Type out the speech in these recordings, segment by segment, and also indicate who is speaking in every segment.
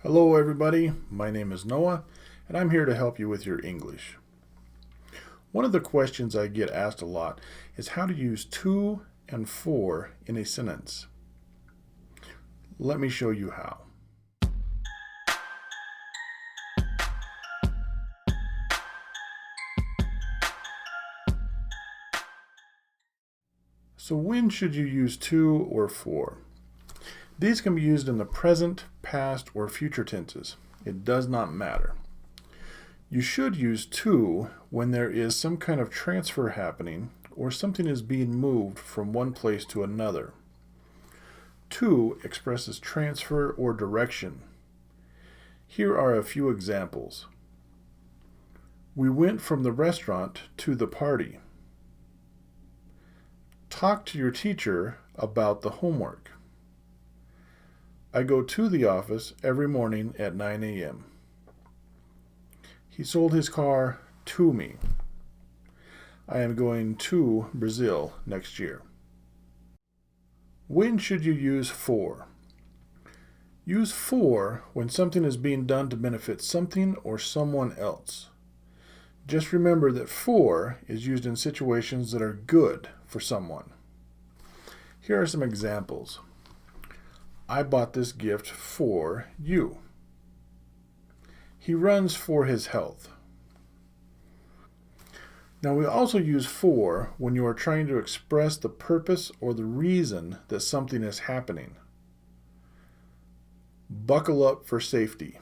Speaker 1: Hello everybody, my name is Noah and I'm here to help you with your English. One of the questions I get asked a lot is how to use to and for in a sentence. Let me show you how. So when should you use to or for? These can be used in the present, past, or future tenses. It does not matter. You should use to when there is some kind of transfer happening or something is being moved from one place to another. To expresses transfer or direction. Here are a few examples. We went from the restaurant to the party. Talk to your teacher about the homework. I go to the office every morning at 9 a.m. He sold his car to me. I am going to Brazil next year. When should you use for? Use for when something is being done to benefit something or someone else. Just remember that for is used in situations that are good for someone. Here are some examples. I bought this gift for you. He runs for his health. Now we also use for when you are trying to express the purpose or the reason that something is happening. Buckle up for safety.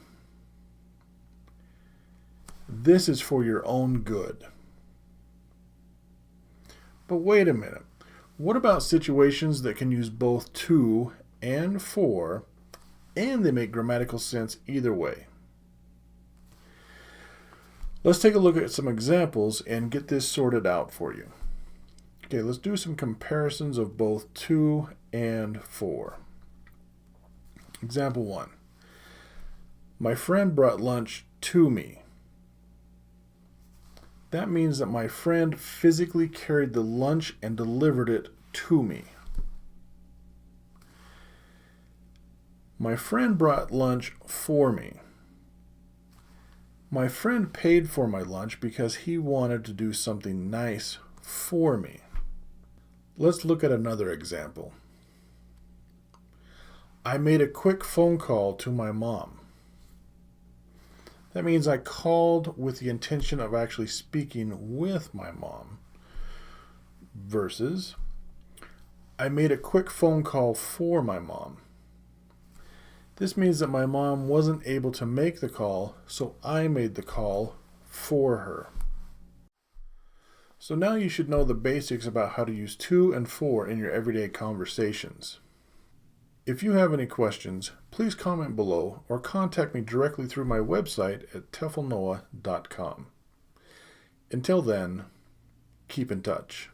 Speaker 1: This is for your own good. But wait a minute. What about situations that can use both to and for, and they make grammatical sense either way? Let's take a look at some examples and get this sorted out for you. Okay, let's do some comparisons of both to and for. Example 1. My friend brought lunch to me. That means that my friend physically carried the lunch and delivered it to me. My friend brought lunch for me. My friend paid for my lunch because he wanted to do something nice for me. Let's look at another example. I made a quick phone call to my mom. That means I called with the intention of actually speaking with my mom. Versus, I made a quick phone call for my mom. This means that my mom wasn't able to make the call, so I made the call for her. So now you should know the basics about how to use to and for in your everyday conversations. If you have any questions, please comment below or contact me directly through my website at teflnoah.com. Until then, keep in touch.